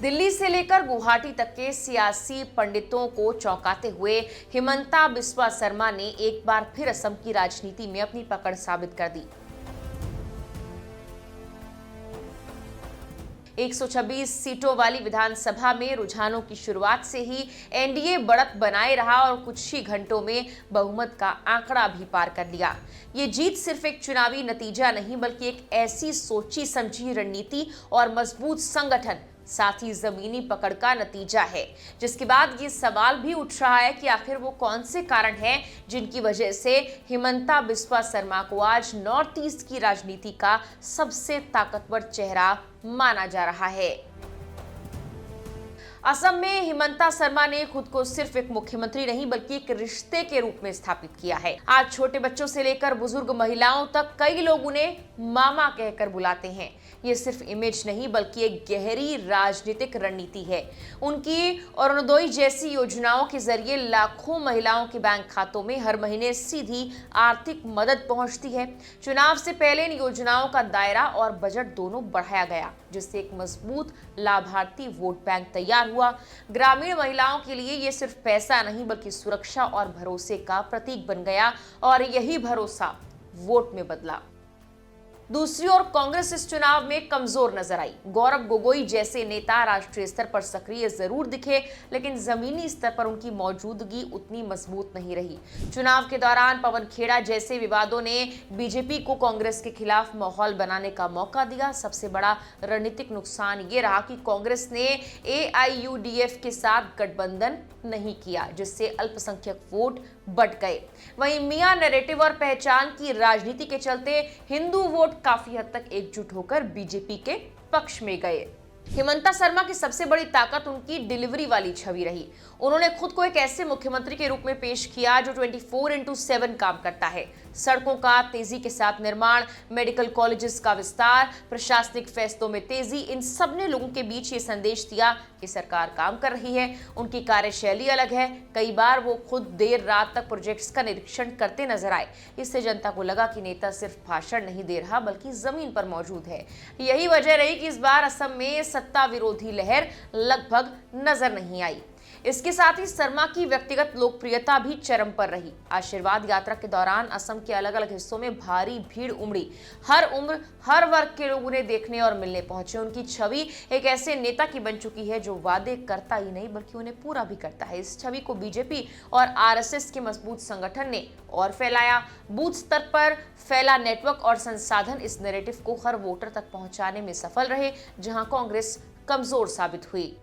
दिल्ली से लेकर गुवाहाटी तक के सियासी पंडितों को चौंकाते हुए हिमंता बिस्वा शर्मा ने एक बार फिर असम की राजनीति में अपनी पकड़ साबित कर दी। 126 सीटों वाली विधानसभा में रुझानों की शुरुआत से ही एनडीए बढ़त बनाए रहा और कुछ ही घंटों में बहुमत का आंकड़ा भी पार कर लिया। ये जीत सिर्फ एक चुनावी नतीजा नहीं बल्कि एक ऐसी सोची समझी रणनीति और मजबूत संगठन साथ ही जमीनी पकड़ का नतीजा है, जिसके बाद ये सवाल भी उठ रहा है कि आखिर वो कौन से कारण हैं जिनकी वजह से हिमंता बिस्वा शर्मा को आज नॉर्थ ईस्ट की राजनीति का सबसे ताकतवर चेहरा माना जा रहा है। असम में हिमंता शर्मा ने खुद को सिर्फ एक मुख्यमंत्री नहीं बल्कि एक रिश्ते के रूप में स्थापित किया है। आज छोटे बच्चों से लेकर बुजुर्ग महिलाओं तक कई लोग उन्हें मामा कहकर बुलाते हैं। ये सिर्फ इमेज नहीं बल्कि एक गहरी राजनीतिक रणनीति है। उनकी अरुणोदय जैसी योजनाओं के जरिए लाखों महिलाओं के बैंक खातों में हर महीने सीधी आर्थिक मदद पहुंचती है। चुनाव से पहले इन योजनाओं का दायरा और बजट दोनों बढ़ाया गया, जिससे एक मजबूत लाभार्थी वोट बैंक तैयार हुआ। ग्रामीण महिलाओं के लिए ये सिर्फ पैसा नहीं बल्कि सुरक्षा और भरोसे का प्रतीक बन गया और यही भरोसा वोट में बदला। दूसरी ओर कांग्रेस इस चुनाव में कमजोर नजर आई। गौरव गोगोई जैसे नेता राष्ट्रीय स्तर पर सक्रिय जरूर दिखे, लेकिन जमीनी स्तर पर उनकी मौजूदगी उतनी मजबूत नहीं रही। चुनाव के दौरान पवन खेड़ा जैसे विवादों ने बीजेपी को कांग्रेस के खिलाफ माहौल बनाने का मौका दिया। सबसे बड़ा रणनीतिक नुकसान ये रहा कि कांग्रेस ने एआईयूडीएफ के साथ गठबंधन नहीं किया, जिससे अल्पसंख्यक वोट बढ़ गए। वहीं मियां नैरेटिव और पहचान की राजनीति के चलते हिंदू वोट काफी हद तक एकजुट होकर बीजेपी के पक्ष में गए। हिमंता शर्मा की सबसे बड़ी ताकत उनकी डिलीवरी वाली छवि रही। उन्होंने खुद को एक ऐसे मुख्यमंत्री के रूप में पेश किया जो 24/7 काम करता है। सड़कों का तेजी के साथ निर्माण, मेडिकल कॉलेजेस का विस्तार, प्रशासनिक फैसलों में तेजी, इन सब ने लोगों के बीच ये संदेश दिया कि सरकार काम कर रही है। उनकी कार्यशैली अलग है। कई बार वो खुद देर रात तक प्रोजेक्ट्स का निरीक्षण करते नजर आए। इससे जनता को लगा कि नेता सिर्फ भाषण नहीं दे रहा बल्कि जमीन पर मौजूद है। यही वजह रही कि इस बार असम में सत्ता विरोधी लहर लगभग नजर नहीं आई। इसके साथ ही शर्मा की व्यक्तिगत लोकप्रियता भी चरम पर रही। आशीर्वाद यात्रा के दौरान असम के अलग अलग हिस्सों में भारी भीड़ उमड़ी। हर उम्र, हर वर्ग के लोग उन्हें देखने और मिलने पहुंचे। उनकी छवि एक ऐसे नेता की बन चुकी है जो वादे करता ही नहीं बल्कि उन्हें पूरा भी करता है। इस छवि को बीजेपी और आरएसएस के मजबूत संगठन ने और फैलाया। बूथ स्तर पर फैला नेटवर्क और संसाधन इस नैरेटिव को हर वोटर तक पहुंचाने में सफल रहे, जहां कांग्रेस कमजोर साबित हुई।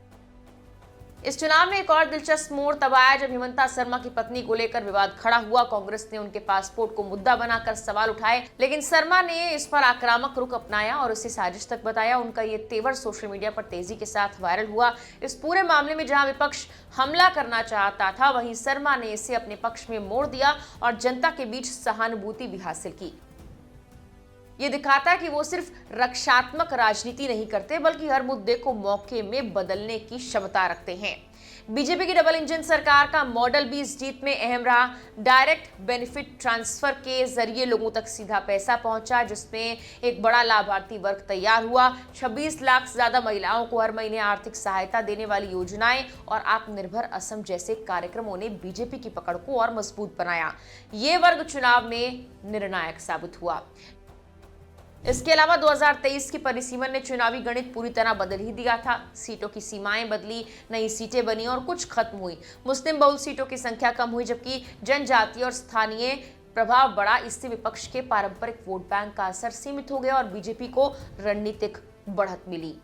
इस चुनाव में एक और दिलचस्प मोड़ तब आया जब हिमंता शर्मा की पत्नी को लेकर विवाद खड़ा हुआ। कांग्रेस ने उनके पासपोर्ट को मुद्दा बनाकर सवाल उठाए, लेकिन शर्मा ने इस पर आक्रामक रुख अपनाया और इसे साजिश तक बताया। उनका ये तेवर सोशल मीडिया पर तेजी के साथ वायरल हुआ। इस पूरे मामले में जहां विपक्ष हमला करना चाहता था, वहीं शर्मा ने इसे अपने पक्ष में मोड़ दिया और जनता के बीच सहानुभूति भी हासिल की। ये दिखाता है कि वो सिर्फ रक्षात्मक राजनीति नहीं करते बल्कि हर मुद्दे को मौके में बदलने की क्षमता रखते हैं। बीजेपी की डबल इंजन सरकार का मॉडल भी इस जीत में अहम रहा। डायरेक्ट बेनिफिट ट्रांसफर के जरिए लोगों तक सीधा पैसा पहुंचा, जिसमें एक बड़ा लाभार्थी वर्ग तैयार हुआ। 26 लाख से ज्यादा महिलाओं को हर महीने आर्थिक सहायता देने वाली योजनाएं और आत्मनिर्भर असम जैसे कार्यक्रमों ने बीजेपी की पकड़ को और मजबूत बनाया। ये वर्ग चुनाव में निर्णायक साबित हुआ। इसके अलावा 2023 की परिसीमन ने चुनावी गणित पूरी तरह बदल ही दिया था। सीटों की सीमाएं बदली, नई सीटें बनी और कुछ खत्म हुई। मुस्लिम बहुल सीटों की संख्या कम हुई जबकि जनजातीय और स्थानीय प्रभाव बढ़ा। इससे विपक्ष के पारंपरिक वोट बैंक का असर सीमित हो गया और बीजेपी को रणनीतिक बढ़त मिली।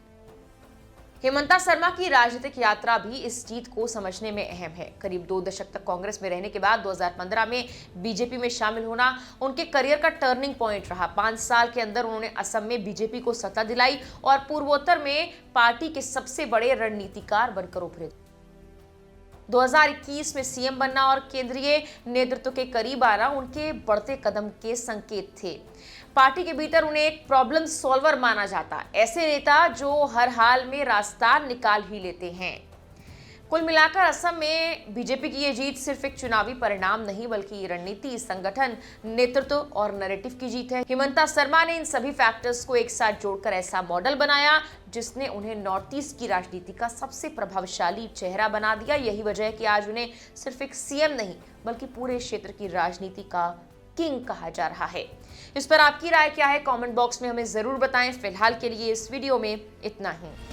हिमंता शर्मा की राजनीतिक यात्रा भी इस जीत को समझने में अहम है। करीब 2 दशक तक कांग्रेस में रहने के बाद 2015 में बीजेपी में शामिल होना उनके करियर का टर्निंग पॉइंट रहा। 5 साल के अंदर उन्होंने असम में बीजेपी को सत्ता दिलाई और पूर्वोत्तर में पार्टी के सबसे बड़े रणनीतिकार बनकर उभरे। 2021 में सीएम बनना और केंद्रीय नेतृत्व के करीब आना उनके बढ़ते कदम के संकेत थे। पार्टी के भीतर उन्हें एक प्रॉब्लम सॉल्वर माना जाता, ऐसे नेता जो हर हाल में रास्ता निकाल ही लेते हैं। कुल मिलाकर असम में बीजेपी की ये जीत सिर्फ एक चुनावी परिणाम नहीं बल्कि रणनीति, संगठन, नेतृत्व और नैरेटिव की जीत है। हिमंता शर्मा ने इन सभी फैक्टर्स को एक साथ जोड़कर ऐसा मॉडल बनाया जिसने उन्हें नॉर्थ ईस्ट की राजनीति का सबसे प्रभावशाली चेहरा बना दिया। यही वजह है कि आज उन्हें सिर्फ एक सीएम नहीं बल्कि पूरे क्षेत्र की राजनीति का किंग कहा जा रहा है। इस पर आपकी राय क्या है? कमेंट बॉक्स में हमें जरूर बताएं। फिलहाल के लिए इस वीडियो में इतना ही।